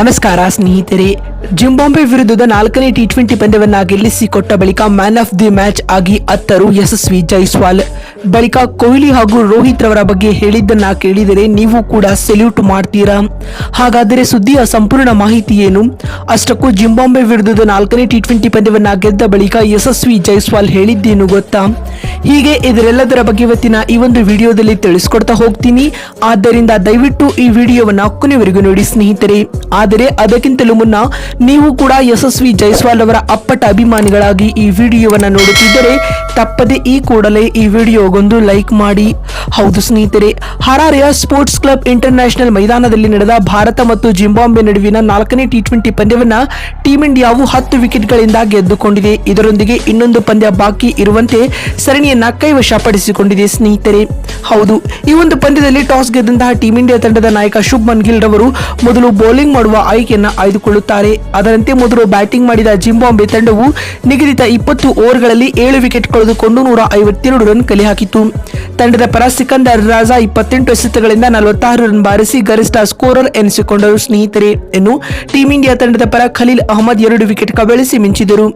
ನಮಸ್ಕಾರ ಸ್ನೇಹಿತರೆ. ಜಿಂಬಾಬ್ವೆ ವಿರುದ್ಧದ 4ನೇ ಟಿ20 ಪಂದ್ಯವನ್ನ ಗೆಲ್ಲಿಸಿಕೊಟ್ಟ ಬಳಿಕ ಮ್ಯಾನ್ ಆಫ್ ದಿ ಮ್ಯಾಚ್ ಆಗಿ ಅತ್ತರು ಯಶಸ್ವಿ ಜೈಸ್ವಾಲ್. ಬಳಿಕ ಕೊಹ್ಲಿ ಹಾಗೂ ರೋಹಿತ್ ರವರ ಬಗ್ಗೆ ಹೇಳಿದ್ದನ್ನ ಕೇಳಿದರೆ ನೀವು ಕೂಡ ಸೆಲ್ಯೂಟ್ ಮಾಡ್ತೀರಾ. ಹಾಗಾದರೆ ಸುದ್ದಿಯ ಸಂಪೂರ್ಣ ಮಾಹಿತಿ ಏನು? ಅಷ್ಟಕ್ಕೂ ಜಿಂಬಾಬ್ವೆ ವಿರುದ್ಧದ 4ನೇ ಟಿ20 ಪಂದ್ಯವನ್ನ ಗೆದ್ದ ಬಳಿಕ ಯಶಸ್ವಿ ಜೈಸ್ವಾಲ್ ಹೇಳಿದ್ದೇನು ಗೊತ್ತಾ? ಹೀಗೆ ಇದರೆಲ್ಲದರ ಬಗ್ಗೆ ಇವತ್ತಿನ ಈ ಒಂದು ವಿಡಿಯೋದಲ್ಲಿ ತಿಳಿಸ್ಕೊಡ್ತಾ ಹೋಗ್ತೀನಿ. ಆದ್ದರಿಂದ ದಯವಿಟ್ಟು ಈ ವಿಡಿಯೋವನ್ನ ಕೊನೆವರೆಗೂ ನೋಡಿ ಸ್ನೇಹಿತರೆ. ಆದರೆ ಅದಕ್ಕಿಂತಲೂ ಮುನ್ನ ನೀವು ಕೂಡ ಯಶಸ್ವಿ ಜೈಸ್ವಾಲ್ ಅವರ ಅಪ್ಪಟ ಅಭಿಮಾನಿಗಳಾಗಿ ಈ ವಿಡಿಯೋವನ್ನ ನೋಡುತ್ತಿದ್ದರೆ ತಪ್ಪದೆ ಈ ಕೂಡಲೇ ಈ ವಿಡಿಯೋಗೊಂದು ಲೈಕ್ ಮಾಡಿ. ಹೌದು ಸ್ನೇಹಿತರೆ, ಹರಾರೆಯ ಸ್ಪೋರ್ಟ್ಸ್ ಕ್ಲಬ್ ಇಂಟರ್ನ್ಯಾಷನಲ್ ಮೈದಾನದಲ್ಲಿ ನಡೆದ ಭಾರತ ಮತ್ತು ಜಿಂಬಾಬ್ವೆ ನಡುವಿನ 4ನೇ ಟಿ20 ಪಂದ್ಯವನ್ನ ಟೀಂ ಇಂಡಿಯಾವು 10 ವಿಕೆಟ್ಗಳಿಂದ ಗೆದ್ದುಕೊಂಡಿದೆ. ಇದರೊಂದಿಗೆ ಇನ್ನೊಂದು ಪಂದ್ಯ ಬಾಕಿ ಇರುವಂತೆ ಸರಣಿಯನ್ನ ಕೈವಶಪಡಿಸಿಕೊಂಡಿದೆ ಸ್ನೇಹಿತರೆ. ಹೌದು, ಈ ಒಂದು ಪಂದ್ಯದಲ್ಲಿ ಟಾಸ್ ಗೆದ್ದಂತಹ ಟೀಂ ಇಂಡಿಯಾ ತಂಡದ ನಾಯಕ ಶುಭ್ಮನ್ ಗಿಲ್ ರವರು ಮೊದಲು ಬೌಲಿಂಗ್ ಮಾಡುವ ಆಯ್ಕೆಯನ್ನ ಆಯ್ದುಕೊಳ್ಳುತ್ತಾರೆ. ಅದರಂತೆ ಮೊದಲು ಬ್ಯಾಟಿಂಗ್ ಮಾಡಿದ ಜಿಂಬಾಬ್ವೆ ತಂಡವು ನಿಗದಿತ 20 ಓವರ್ಗಳಲ್ಲಿ 7 ವಿಕೆಟ್ ಕಳೆದುಕೊಂಡು 152 ರನ್ ಕಲೆ ಹಾಕಿತು. ತಂಡದ ಪರ ಸಿಕಂದರ್ ರಾಜಾ 28 ಎಸೆತಗಳಿಂದ 46 ರನ್ ಬಾರಿಸಿ ಗರಿಷ್ಠ ಸ್ಕೋರರ್ ಎನಿಸಿಕೊಂಡರು ಸ್ನೇಹಿತರೆ. ಇನ್ನು ಟೀಂ ಇಂಡಿಯಾ ತಂಡದ ಪರ ಖಲೀಲ್ ಅಹಮದ್ 2 ವಿಕೆಟ್ ಕಬಳಿಸಿ ಮಿಂಚಿದರು.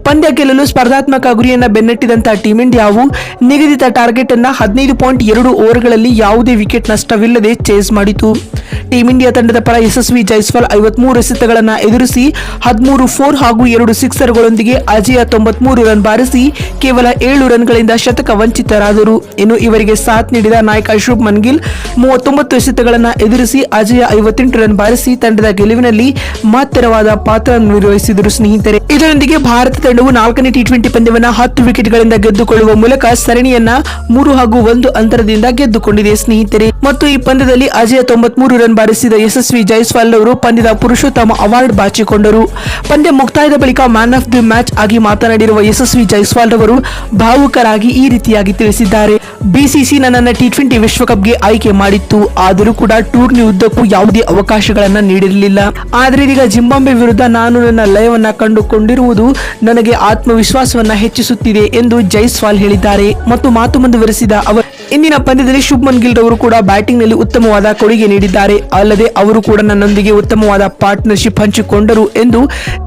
ಪಂದ್ಯ ಗೆಲ್ಲಲು ಸ್ಪರ್ಧಾತ್ಮಕ ಗುರಿಯನ್ನ ಬೆನ್ನಟ್ಟಿದಂತಹ ಟೀಂ ಇಂಡಿಯಾವು ನಿಗದಿತ ಟಾರ್ಗೆಟ್ ಅನ್ನ 15.2 ಓವರ್ಗಳಲ್ಲಿ ಯಾವುದೇ ವಿಕೆಟ್ ನಷ್ಟವಿಲ್ಲದೆ ಚೇಸ್ ಮಾಡಿತು. ಟೀಂ ಇಂಡಿಯಾ ತಂಡದ ಪರ ಯಶಸ್ವಿ ಜೈಸ್ವಾಲ್ 53 ಎಸೆತಗಳನ್ನು ಎದುರಿಸಿ 13 4 ಹಾಗೂ 2 ಸಿಕ್ಸರ್ಗಳೊಂದಿಗೆ ಅಜೇಯ 93 ರನ್ ಬಾರಿಸಿ ಕೇವಲ 7 ರನ್ಗಳಿಂದ ಶತಕ ವಂಚಿತರಾದರು. ಇನ್ನು ಇವರಿಗೆ ಸಾಥ್ ನೀಡಿದ ನಾಯಕ ಶುಭ್ಮನ್ ಗಿಲ್ 39 ಎಸೆತಗಳನ್ನು ಎದುರಿಸಿ ಅಜೇಯ 58 ರನ್ ಬಾರಿಸಿ ತಂಡದ ಗೆಲುವಿನಲ್ಲಿ ಮಹತ್ತರವಾದ ಪಾತ್ರ ನಿರ್ವಹಿಸಿದರು ಸ್ನೇಹಿತರೆ. ಇದರೊಂದಿಗೆ ಭಾರತ ತಂಡವು 4ನೇ ಟಿ20 ಪಂದ್ಯವನ್ನ 10 ವಿಕೆಟ್ಗಳಿಂದ ಗೆದ್ದುಕೊಳ್ಳುವ ಮೂಲಕ ಸರಣಿಯನ್ನ 3-1 ಅಂತರದಿಂದ ಗೆದ್ದುಕೊಂಡಿದೆ ಸ್ನೇಹಿತರೆ. ಮತ್ತು ಈ ಪಂದ್ಯದಲ್ಲಿ ಅಜೇಯ 93 ರನ್ ಬಾರಿಸಿದ ಯಶಸ್ವಿ ಜೈಸ್ವಾಲ್ ಅವರು ಪಂದ್ಯದ ಪುರುಷೋತ್ತಮ ಅವಾರ್ಡ್ ಬಾಚಿಕೊಂಡರು. ಪಂದ್ಯ ಮುಕ್ತಾಯದ ಬಳಿಕ ಮ್ಯಾನ್ ಆಫ್ ದಿ ಮ್ಯಾಚ್ ಆಗಿ ಮಾತನಾಡಿರುವ ಯಶಸ್ವಿ ಜೈಸ್ವಾಲ್ ಅವರು ಭಾವುಕರಾಗಿ ಈ ರೀತಿಯಾಗಿ ತಿಳಿಸಿದ್ದಾರೆ. ಬಿಸಿಸಿ ನನ್ನನ್ನು ಟಿ20 ವಿಶ್ವಕಪ್ಗೆ ಆಯ್ಕೆ ಮಾಡಿತ್ತು, ಆದರೂ ಕೂಡ ಟೂರ್ನಿ ಉದ್ದಕ್ಕೂ ಯಾವುದೇ ಅವಕಾಶಗಳನ್ನ ನೀಡಿರಲಿಲ್ಲ. ಆದರೆ ಈಗ ಜಿಂಬಾಬ್ವೆ ವಿರುದ್ಧ ನಾನು ನನ್ನ ಲಯವನ್ನ ಕಂಡುಕೊಂಡಿರುವುದು ನನಗೆ ಆತ್ಮವಿಶ್ವಾಸವನ್ನ ಹೆಚ್ಚಿಸುತ್ತಿದೆ ಎಂದು ಜೈಸ್ವಾಲ್ ಹೇಳಿದ್ದಾರೆ. ಮತ್ತು ಮಾತು ಮುಂದುವರೆಸಿದ ಅವರು ಇಂದಿನ ಪಂದ್ಯದಲ್ಲಿ ಶುಭ್ಮನ್ ಗಿಲ್ ರವರು ಕೂಡ ಬ್ಯಾಟಿಂಗ್ ನಲ್ಲಿ ಉತ್ತಮವಾದ ಕೊಡುಗೆ ನೀಡಿದ್ದಾರೆ. ಅಲ್ಲದೆ ಅವರು ಕೂಡ ನನ್ನೊಂದಿಗೆ ಉತ್ತಮವಾದ ಪಾರ್ಟ್ನರ್ಶಿಪ್ ಹಂಚಿಕೊಂಡರು ಎಂದು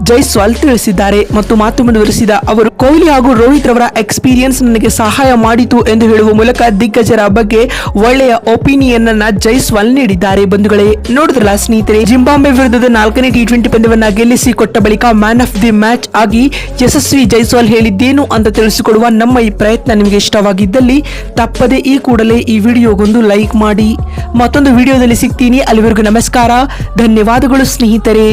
ಜೈಸ್ವಾಲ್ ತಿಳಿಸಿದ್ದಾರೆ. ಮತ್ತು ಮಾತು ಮುಂದುವರೆಸಿದ ಅವರು ಕೊಹ್ಲಿ ಹಾಗೂ ರೋಹಿತ್ ರವರ ಎಕ್ಸ್ಪೀರಿಯನ್ಸ್ ನನಗೆ ಸಹಾಯ ಮಾಡಿತು ಎಂದು ಹೇಳುವ ಮೂಲಕ ದಿಗ್ಗಜರ ಬಗ್ಗೆ ಒಳ್ಳೆಯ ಒಪಿನಿಯನ್ ಅನ್ನ ಜೈಸ್ವಾಲ್ ನೀಡಿದ್ದಾರೆ. ಬಂಧುಗಳೇ, ನೋಡಿದ್ರಲ್ಲ ಸ್ನೇಹಿತರೆ, ಜಿಂಬಾಬ್ವೆ ವಿರುದ್ಧದ 4ನೇ ಟಿ20 ಪಂದ್ಯವನ್ನ ಗೆಲ್ಲಿಸಿಕೊಟ್ಟ ಬಳಿಕ ಮ್ಯಾನ್ ಆಫ್ ದಿ ಮ್ಯಾಚ್ ಆಗಿ ಯಶಸ್ವಿ ಜೈಸ್ವಾಲ್ ಹೇಳಿದ್ದೇನು ಅಂತ ತಿಳಿಸಿಕೊಡುವ ನಮ್ಮ ಈ ಪ್ರಯತ್ನ ನಿಮಗೆ ಇಷ್ಟವಾಗಿದ್ದಲ್ಲಿ ತಪ್ಪದೆ ಈ ಕೂಡಲೇ ಈ ವಿಡಿಯೋಗೊಂದು ಲೈಕ್ ಮಾಡಿ. ಮತ್ತೊಂದು ವಿಡಿಯೋದಲ್ಲಿ ಸಿಗ್ತೀನಿ. ಅಲ್ಲಿವರೆಗೂ ನಮಸ್ಕಾರ, ಧನ್ಯವಾದಗಳು ಸ್ನೇಹಿತರೆ.